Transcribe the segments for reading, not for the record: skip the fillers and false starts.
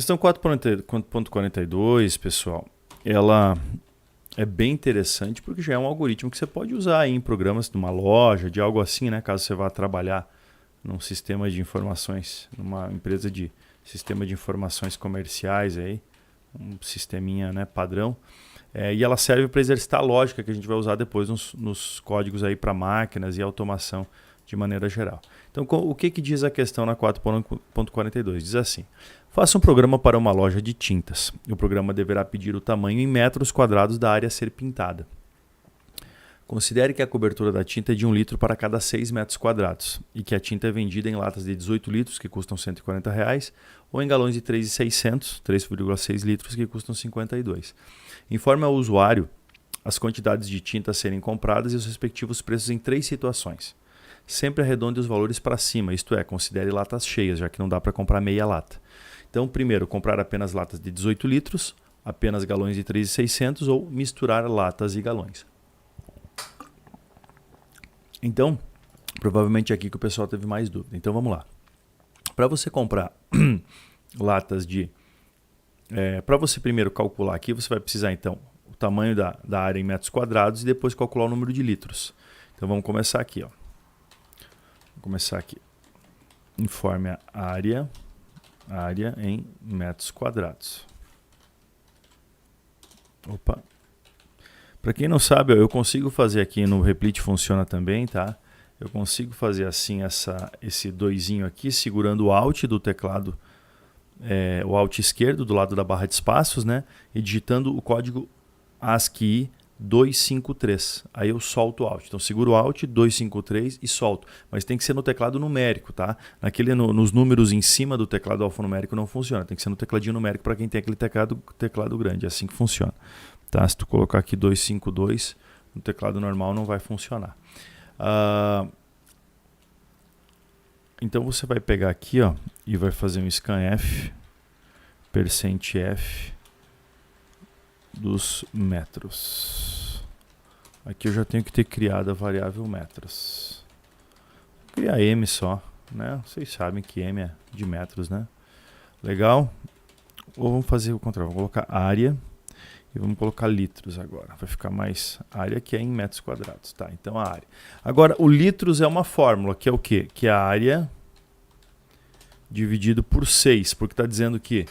Questão 4.42, pessoal, ela é bem interessante porque já é um algoritmo que você pode usar aí em programas de uma loja, de algo assim, né? Caso você vá trabalhar num sistema de informações, numa empresa de sistema de informações comerciais aí, um sisteminha, né, padrão. E ela serve para exercitar a lógica que a gente vai usar depois nos códigos aí para máquinas e automação de maneira geral. Então, o que diz a questão na 4.42? Diz assim: faça um programa para uma loja de tintas. O programa deverá pedir o tamanho em metros quadrados da área a ser pintada. Considere que a cobertura da tinta é de 1 litro para cada 6 metros quadrados e que a tinta é vendida em latas de 18 litros, que custam R$ 140, ou em galões de 3,600, 3,6 litros, que custam R$ 52. Informe ao usuário as quantidades de tinta a serem compradas e os respectivos preços em 3 situações. Sempre arredonde os valores para cima, isto é, considere latas cheias, já que não dá para comprar meia lata. Então, primeiro, comprar apenas latas de 18 litros, apenas galões de 3,600 ou misturar latas e galões. Então, provavelmente é aqui que o pessoal teve mais dúvida. Então, vamos lá. Para você comprar latas de... para você primeiro calcular aqui, você vai precisar, então, o tamanho da área em metros quadrados e depois calcular o número de litros. Então, vamos começar aqui. Vou começar aqui. Informe a área em metros quadrados. Opa! Para quem não sabe, eu consigo fazer aqui no Replit, funciona também, tá? Eu consigo fazer assim esse doisinho aqui, segurando o Alt do teclado, o Alt esquerdo do lado da barra de espaços, né? E digitando o código ASCII 253. Aí eu solto o Alt. Então seguro o Alt 253 e solto. Mas tem que ser no teclado numérico, tá? Nos números em cima do teclado alfanumérico não funciona. Tem que ser no tecladinho numérico para quem tem aquele teclado grande. É assim que funciona. Tá? Se tu colocar aqui 252 no teclado normal não vai funcionar. Então você vai pegar aqui, ó, e vai fazer um scanf %f dos metros. Aqui eu já tenho que ter criado a variável metros. Vou criar m só, né? Vocês sabem que m é de metros, né? Legal? Ou vamos fazer o contrário, vamos colocar área e vamos colocar litros agora. Vai ficar mais área, que é em metros quadrados, tá? Então a área. Agora o litros é uma fórmula, que é o quê? Que é a área dividido por 6, porque está dizendo que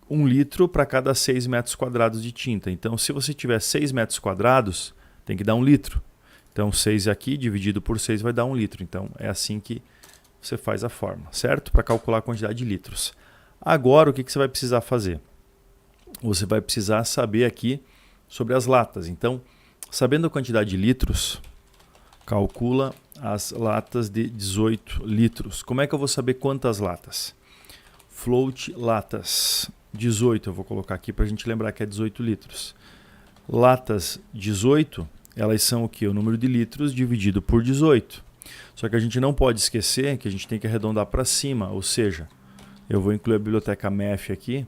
1 litro para cada 6 metros quadrados de tinta. Então, se você tiver 6 metros quadrados, tem que dar 1 litro. Então, 6 aqui dividido por 6 vai dar 1 litro. Então, é assim que você faz a fórmula, certo? Para calcular a quantidade de litros. Agora, o que você vai precisar fazer? Você vai precisar saber aqui sobre as latas. Então, sabendo a quantidade de litros, calcula as latas de 18 litros. Como é que eu vou saber quantas latas? Float latas 18, eu vou colocar aqui para a gente lembrar que é 18 litros. Latas 18, elas são o quê? O número de litros dividido por 18. Só que a gente não pode esquecer que a gente tem que arredondar para cima, ou seja, eu vou incluir a biblioteca math aqui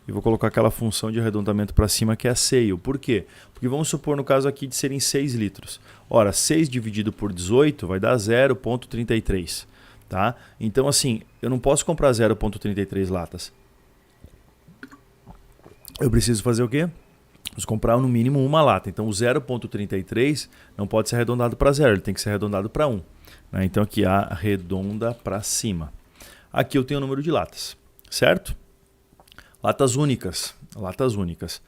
e vou colocar aquela função de arredondamento para cima que é a scale. Por quê? Porque vamos supor no caso aqui de serem 6 litros. Ora, 6 dividido por 18 vai dar 0,33. Tá? Então assim, eu não posso comprar 0,33 latas. Eu preciso fazer o quê? Preciso comprar no mínimo uma lata. Então o 0,33 não pode ser arredondado para 0, ele tem que ser arredondado para 1. Né? Então aqui arredonda para cima. Aqui eu tenho o número de latas, certo? Latas únicas. Latas únicas.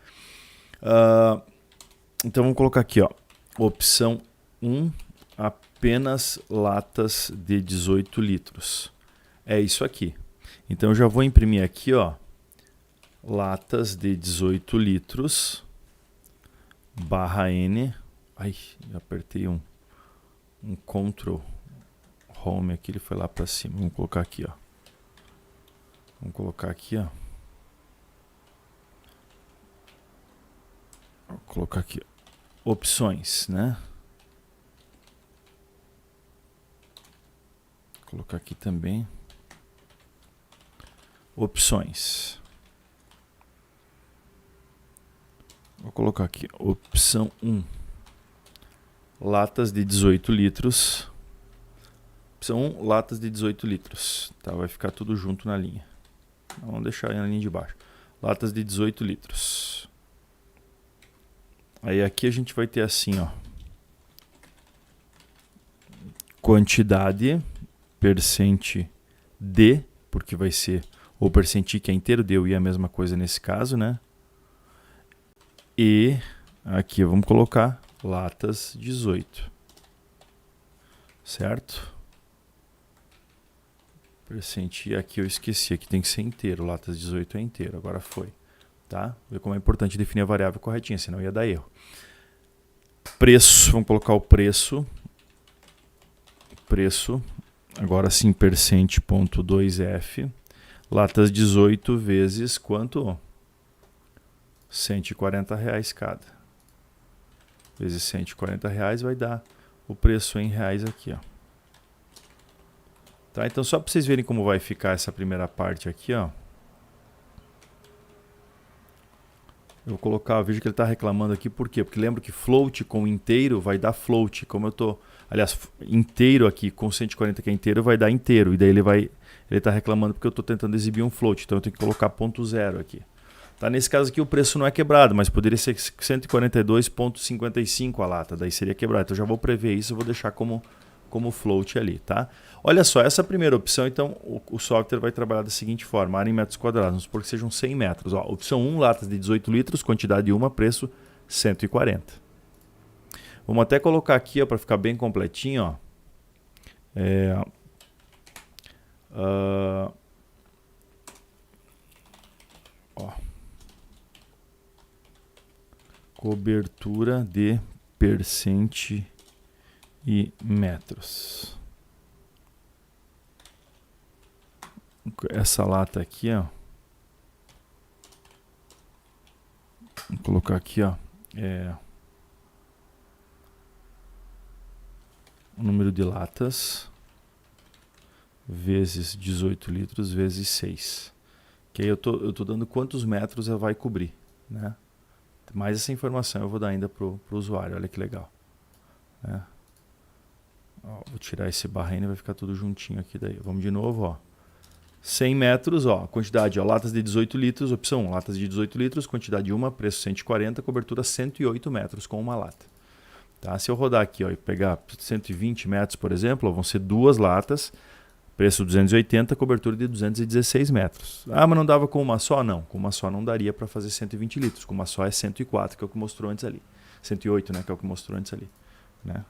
Então vamos colocar aqui, ó, opção 1, apenas latas de 18 litros. É isso aqui. Então eu já vou imprimir aqui, ó, latas de 18 litros barra N. Ai, eu apertei um Ctrl Home aqui, ele foi lá para cima. Vamos colocar aqui, ó. Vamos colocar aqui, ó. Vou colocar aqui, ó, opções, né? Vou colocar aqui também opções. Vou colocar aqui opção 1, latas de 18 litros. Opção 1, latas de 18 litros. Tá, vai ficar tudo junto na linha. Vamos deixar na linha de baixo. Latas de 18 litros. Aí aqui a gente vai ter assim, ó. Quantidade, percente D, porque vai ser o percenti que é inteiro, deu e é a mesma coisa nesse caso, né? E aqui vamos colocar latas 18. Certo? Percenti, aqui eu esqueci, aqui tem que ser inteiro, latas 18 é inteiro, agora foi. Tá? Vê como é importante definir a variável corretinha, senão ia dar erro. Preço, vamos colocar o preço. Preço, agora sim, percent.2f. Latas 18 vezes quanto? R$140 cada. Vezes R$140 vai dar o preço em reais aqui, ó. Tá? Então, só para vocês verem como vai ficar essa primeira parte aqui, ó. Eu vou colocar, vejo que ele está reclamando aqui, por quê? Porque lembra que float com inteiro vai dar float. Como eu tô, aliás, inteiro aqui com 140 que é inteiro vai dar inteiro. E daí ele está reclamando porque eu estou tentando exibir um float. Então eu tenho que colocar ponto zero aqui. Tá? Nesse caso aqui o preço não é quebrado, mas poderia ser 142,55 a lata. Daí seria quebrado. Então eu já vou prever isso, eu vou deixar como float ali, tá? Olha só, essa primeira opção, então, o software vai trabalhar da seguinte forma, área em metros quadrados, vamos supor que sejam 100 metros. Ó, opção 1, latas de 18 litros, quantidade 1, preço 140. Vamos até colocar aqui, para ficar bem completinho, ó. Cobertura de percente e metros. Essa lata aqui, ó. Vou colocar aqui, ó. O número de latas vezes 18 litros vezes 6. Que aí eu tô dando quantos metros ela vai cobrir, né? Mais essa informação eu vou dar ainda pro usuário. Olha que legal, né? Ó, vou tirar esse barra N, vai ficar tudo juntinho aqui daí. Vamos de novo, ó. 100 metros, ó, quantidade, ó, latas de 18 litros, opção 1, latas de 18 litros, quantidade 1, preço 140, cobertura 108 metros com uma lata. Tá? Se eu rodar aqui, ó, e pegar 120 metros, por exemplo, ó, vão ser duas latas, preço 280, cobertura de 216 metros. Ah, mas não dava com uma só? Não, com uma só não daria para fazer 120 litros, com uma só é 104, que é o que mostrou antes ali. 108, né, que é o que mostrou antes ali, né?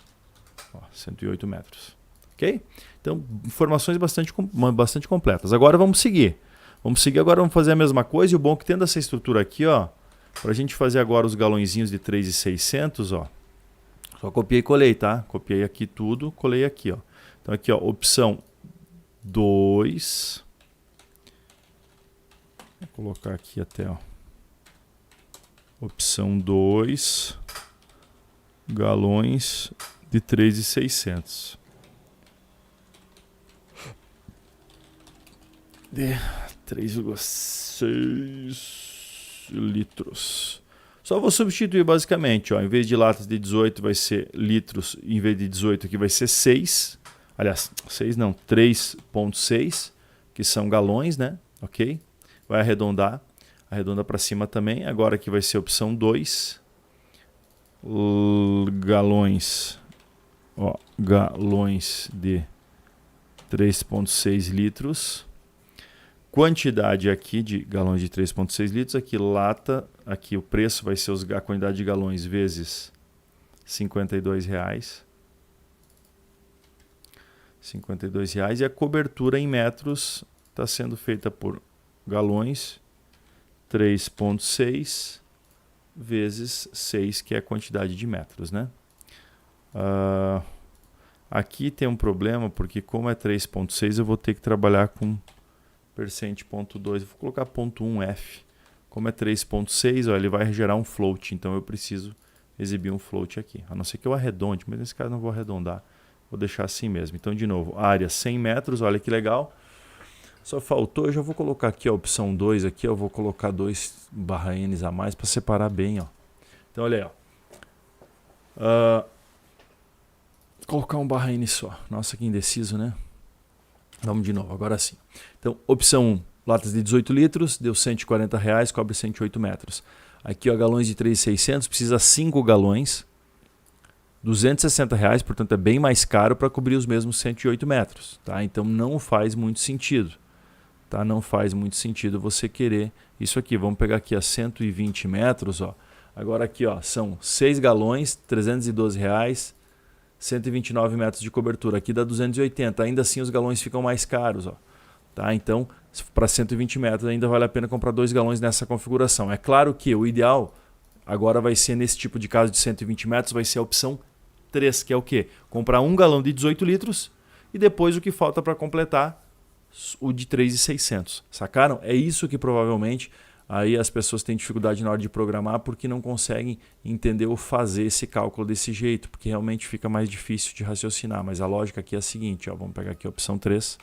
Ó, 108 metros. Ok? Então, informações bastante completas. Agora vamos seguir. Agora, vamos fazer a mesma coisa. E o bom é que tendo essa estrutura aqui, ó, para a gente fazer agora os galõezinhos de 3.600, ó, só copiei e colei, tá? Copiei aqui tudo, colei aqui, ó. Então aqui, ó, opção 2. Vou colocar aqui até, ó. Opção 2, galões de 3.600. De 3,6 litros. Só vou substituir basicamente, ó, em vez de latas de 18 vai ser litros, em vez de 18 aqui vai ser 6. Aliás, 6 não, 3,6, que são galões, né? Ok? Vai arredondar, arredonda para cima também. Agora aqui vai ser a opção 2. Galões, ó, galões de 3,6 litros. Quantidade aqui de galões de 3,6 litros, aqui lata, aqui o preço vai ser a quantidade de galões vezes R$52. R$52 e a cobertura em metros está sendo feita por galões 3,6 vezes 6, que é a quantidade de metros, né? Aqui tem um problema, porque como é 3,6 eu vou ter que trabalhar com percent.2, vou colocar ponto 1F. Como é 3.6, ele vai gerar um float, então eu preciso exibir um float aqui. A não ser que eu arredonde, mas nesse caso não vou arredondar, vou deixar assim mesmo. Então, de novo, área 100 metros, olha que legal. Só faltou, eu já vou colocar aqui a opção 2, aqui eu vou colocar 2 barra N's a mais para separar bem, ó. Então, olha aí, ó. Colocar um barra N só. Nossa, que indeciso, né? Vamos de novo, agora sim. Então, opção 1, latas de 18 litros, deu R$140, cobre 108 metros. Aqui, ó, galões de 3.600, precisa 5 galões, R$260, portanto é bem mais caro para cobrir os mesmos 108 metros. Tá? Então não faz muito sentido. Tá? Não faz muito sentido você querer isso aqui. Vamos pegar aqui a 120 metros. Ó. Agora aqui, ó, são 6 galões, R$312, 129 metros de cobertura. Aqui dá 280. Ainda assim os galões ficam mais caros. Ó. Tá? Então, para 120 metros ainda vale a pena comprar 2 galões nessa configuração. É claro que o ideal agora vai ser, nesse tipo de caso de 120 metros, vai ser a opção 3, que é o quê? Comprar 1 galão de 18 litros e depois o que falta para completar o de 3.600. Sacaram? É isso que provavelmente aí as pessoas têm dificuldade na hora de programar porque não conseguem entender ou fazer esse cálculo desse jeito, porque realmente fica mais difícil de raciocinar. Mas a lógica aqui é a seguinte, ó, vamos pegar aqui a opção 3.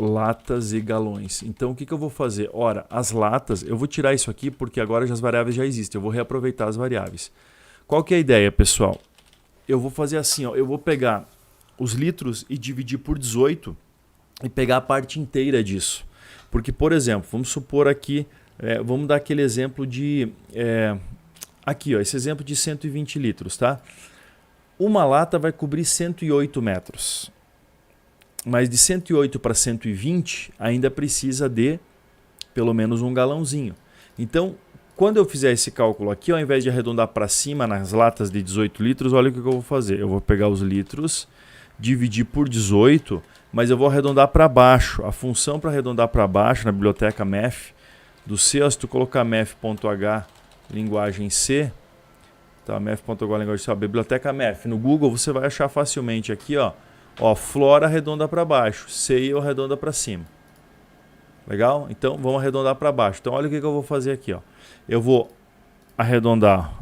Latas e galões. Então o que eu vou fazer? Ora, as latas, eu vou tirar isso aqui porque agora as variáveis já existem. Eu vou reaproveitar as variáveis. Qual que é a ideia, pessoal? Eu vou fazer assim, ó, eu vou pegar os litros e dividir por 18 e pegar a parte inteira disso. Porque, por exemplo, vamos supor aqui, vamos dar aquele exemplo de... aqui, ó, esse exemplo de 120 litros, tá? Uma lata vai cobrir 108 metros. Mas de 108 para 120 ainda precisa de pelo menos 1 galãozinho. Então, quando eu fizer esse cálculo aqui, ao invés de arredondar para cima nas latas de 18 litros, olha o que eu vou fazer. Eu vou pegar os litros, dividir por 18, mas eu vou arredondar para baixo. A função para arredondar para baixo na biblioteca MEF do C, se tu colocar MEF.h linguagem C, tá, MEF.h linguagem C, ó, biblioteca MEF no Google, você vai achar facilmente aqui, ó, flora arredonda para baixo, ceia arredonda para cima. Legal? Então vamos arredondar para baixo. Então olha o que eu vou fazer aqui. Ó. Eu vou arredondar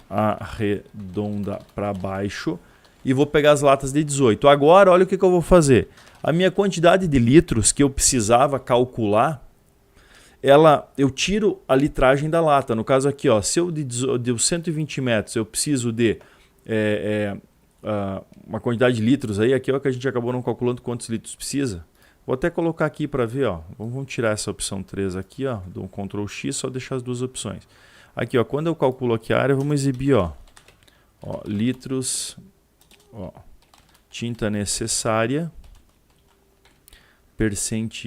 para baixo e vou pegar as latas de 18. Agora olha o que eu vou fazer. A minha quantidade de litros que eu precisava calcular, eu tiro a litragem da lata. No caso aqui, ó, se eu de 120 metros eu preciso de... uma quantidade de litros aí, aqui é o que a gente acabou não calculando quantos litros precisa. Vou até colocar aqui para ver, ó. Vamos tirar essa opção 3 aqui, ó, dou um Ctrl X, só deixar as duas opções. Aqui, ó, quando eu calculo aqui a área, vamos exibir, ó, litros, ó, tinta necessária, percent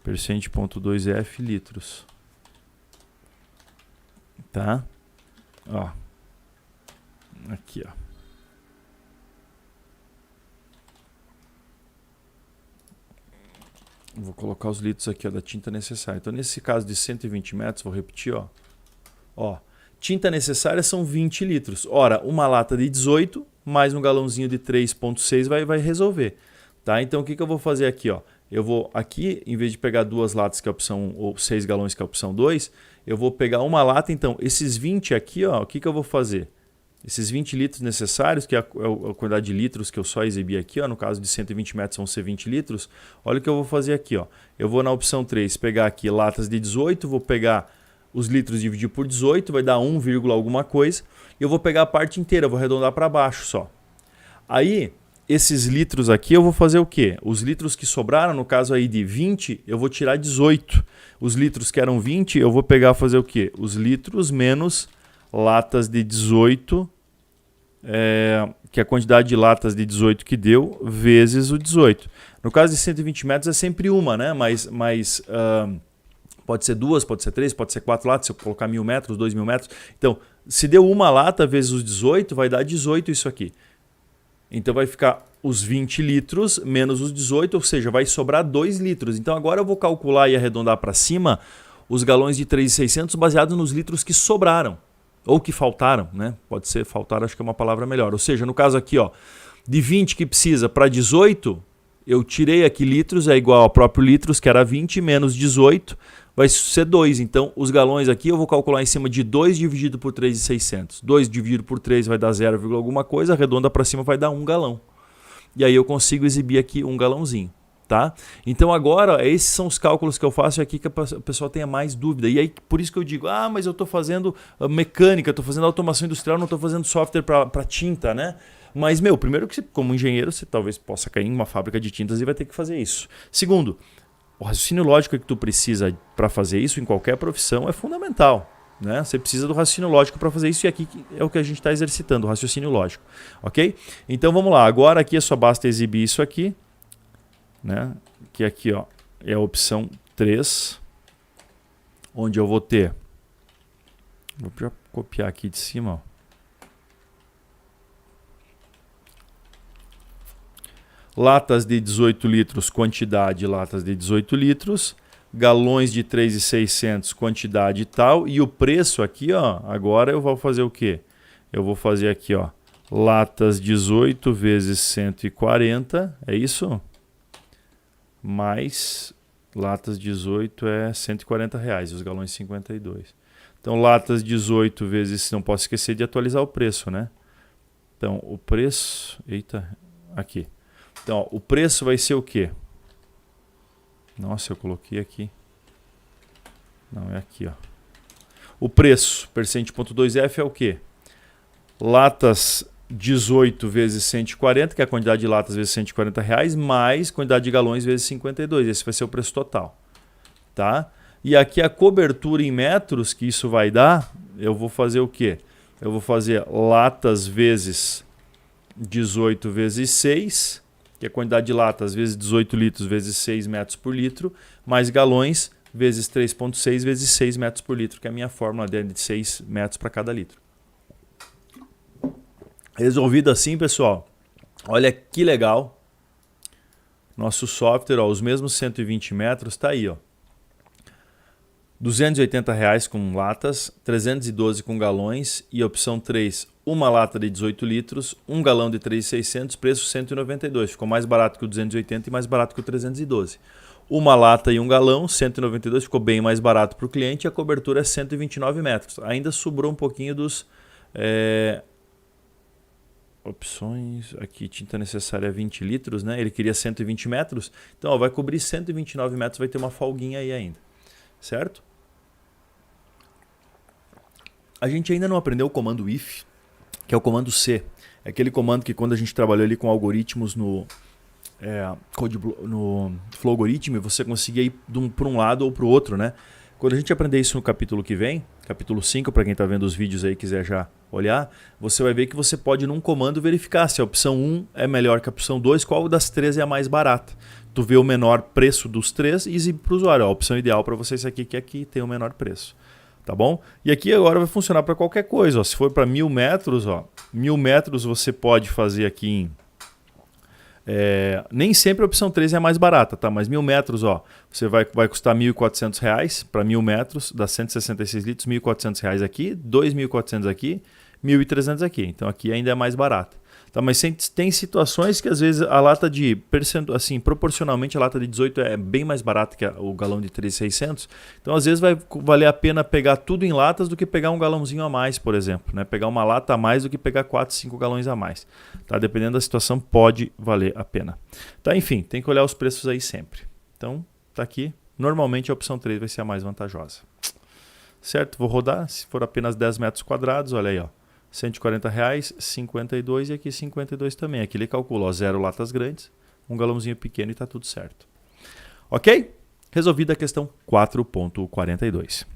0.2F litros. Tá? Ó. Aqui, ó. Vou colocar os litros aqui, ó, da tinta necessária. Então, nesse caso de 120 metros, vou repetir, ó. Tinta necessária são 20 litros. Ora, uma lata de 18 mais um galãozinho de 3.6 vai resolver. Tá? Então, o que eu vou fazer aqui? Ó? Eu vou aqui, em vez de pegar 2 latas, que é a opção 1, ou 6 galões, que é a opção 2, eu vou pegar uma lata. Então, esses 20 aqui, ó, o que eu vou fazer? Esses 20 litros necessários, que é a quantidade de litros que eu só exibi aqui, ó, no caso de 120 metros vão ser 20 litros, olha o que eu vou fazer aqui. Ó. Eu vou na opção 3 pegar aqui latas de 18, vou pegar os litros e dividir por 18, vai dar 1, alguma coisa, e eu vou pegar a parte inteira, vou arredondar para baixo só. Aí, esses litros aqui eu vou fazer o quê? Os litros que sobraram, no caso aí de 20, eu vou tirar 18. Os litros que eram 20, eu vou pegar e fazer o quê? Os litros menos... latas de 18, que é a quantidade de latas de 18 que deu, vezes o 18. No caso de 120 metros é sempre uma, né? Mas pode ser 2, pode ser 3, pode ser 4 latas, se eu colocar 1.000 metros, 2.000 metros. Então, se deu uma lata vezes os 18, vai dar 18 isso aqui. Então vai ficar os 20 litros menos os 18, ou seja, vai sobrar 2 litros. Então agora eu vou calcular e arredondar para cima os galões de 3.600 baseado nos litros que sobraram. Ou que faltaram, né? Pode ser faltar, acho que é uma palavra melhor. Ou seja, no caso aqui, ó, de 20 que precisa para 18, eu tirei aqui litros, é igual ao próprio litros, que era 20, menos 18, vai ser 2. Então, os galões aqui eu vou calcular em cima de 2 dividido por 3.600. 2 dividido por 3 vai dar 0, alguma coisa, arredonda para cima vai dar 1 galão. E aí eu consigo exibir aqui 1 galãozinho. Tá? Então agora, esses são os cálculos que eu faço aqui que o pessoal tenha mais dúvida. E aí, por isso que eu digo, mas eu estou fazendo mecânica, estou fazendo automação industrial, não estou fazendo software para tinta, né? Mas, primeiro que como engenheiro, você talvez possa cair em uma fábrica de tintas e vai ter que fazer isso. Segundo, o raciocínio lógico que tu precisa para fazer isso em qualquer profissão é fundamental. Né? Você precisa do raciocínio lógico para fazer isso e aqui é o que a gente está exercitando, o raciocínio lógico. Ok? Então vamos lá, agora aqui só basta exibir isso aqui, né? Que aqui ó, é a opção 3, onde eu vou ter, vou já copiar aqui de cima, ó. Latas de 18 litros, quantidade latas de 18 litros, galões de 3.600, quantidade tal, e o preço aqui, ó, agora eu vou fazer o quê? Eu vou fazer aqui, ó, latas 18 vezes 140, é isso? Mais latas 18 é 140 reais, e os galões 52. Então, latas 18 vezes, não posso esquecer de atualizar o preço, né? Então, o preço, eita, aqui. Então, ó, o preço vai ser o quê? Nossa, eu coloquei aqui. Não, é aqui, ó. O preço, %.2F é o quê? Latas 18 vezes 140, que é a quantidade de latas vezes 140 reais, mais quantidade de galões vezes 52. Esse vai ser o preço total. Tá? E aqui a cobertura em metros que isso vai dar, eu vou fazer o quê? Eu vou fazer latas vezes 18 vezes 6, que é a quantidade de latas vezes 18 litros vezes 6 metros por litro, mais galões vezes 3,6 vezes 6 metros por litro, que é a minha fórmula de 6 metros para cada litro. Resolvido assim, pessoal. Olha que legal. Nosso software, ó, os mesmos 120 metros, está aí, ó. R$280 com latas, 312 com galões e opção 3, uma lata de 18 litros, um galão de 3.600, preço 192. Ficou mais barato que o 280 e mais barato que o 312. Uma lata e um galão, 192, ficou bem mais barato para o cliente e a cobertura é 129 metros. Ainda sobrou um pouquinho dos... opções, aqui tinta necessária 20 litros, né? Ele queria 120 metros, então ó, vai cobrir 129 metros, vai ter uma folguinha aí ainda, certo? A gente ainda não aprendeu o comando if, que é o comando C. É aquele comando que quando a gente trabalhou ali com algoritmos no Flow Algorithm, você conseguia ir para um lado ou para o outro, né? Quando a gente aprender isso no capítulo que vem, capítulo 5, para quem está vendo os vídeos aí e quiser já olhar, você vai ver que você pode num comando verificar se a opção 1 é melhor que a opção 2, qual das três é a mais barata. Tu vê o menor preço dos três e exibe para o usuário. A opção ideal para você é essa aqui, que aqui tem o menor preço. Tá bom? E aqui agora vai funcionar para qualquer coisa. Ó. Se for para 1.000 metros, ó, 1.000 metros você pode fazer aqui em... nem sempre a opção 3 é a mais barata, tá? Mas 1.000 metros, ó, você vai custar R$1.400 para 1.000 metros, dá 166 litros, R$1.400 aqui, 2.400 aqui, 1.300 aqui. Então aqui ainda é mais barato. Tá? Mas tem situações que às vezes a lata de assim, proporcionalmente a lata de 18 é bem mais barata que o galão de 3.600. Então às vezes vai valer a pena pegar tudo em latas do que pegar um galãozinho a mais, por exemplo, né? Pegar uma lata a mais do que pegar 4, 5 galões a mais. Tá? Dependendo da situação pode valer a pena. Tá? Enfim, tem que olhar os preços aí sempre. Então tá aqui. Normalmente a opção 3 vai ser a mais vantajosa. Certo? Vou rodar. Se for apenas 10 metros quadrados, olha aí, ó. R$140, 52 e aqui 52 também. Aqui ele calcula, ó, 0 latas grandes, um galãozinho pequeno e está tudo certo. Ok? Resolvida a questão 4.42.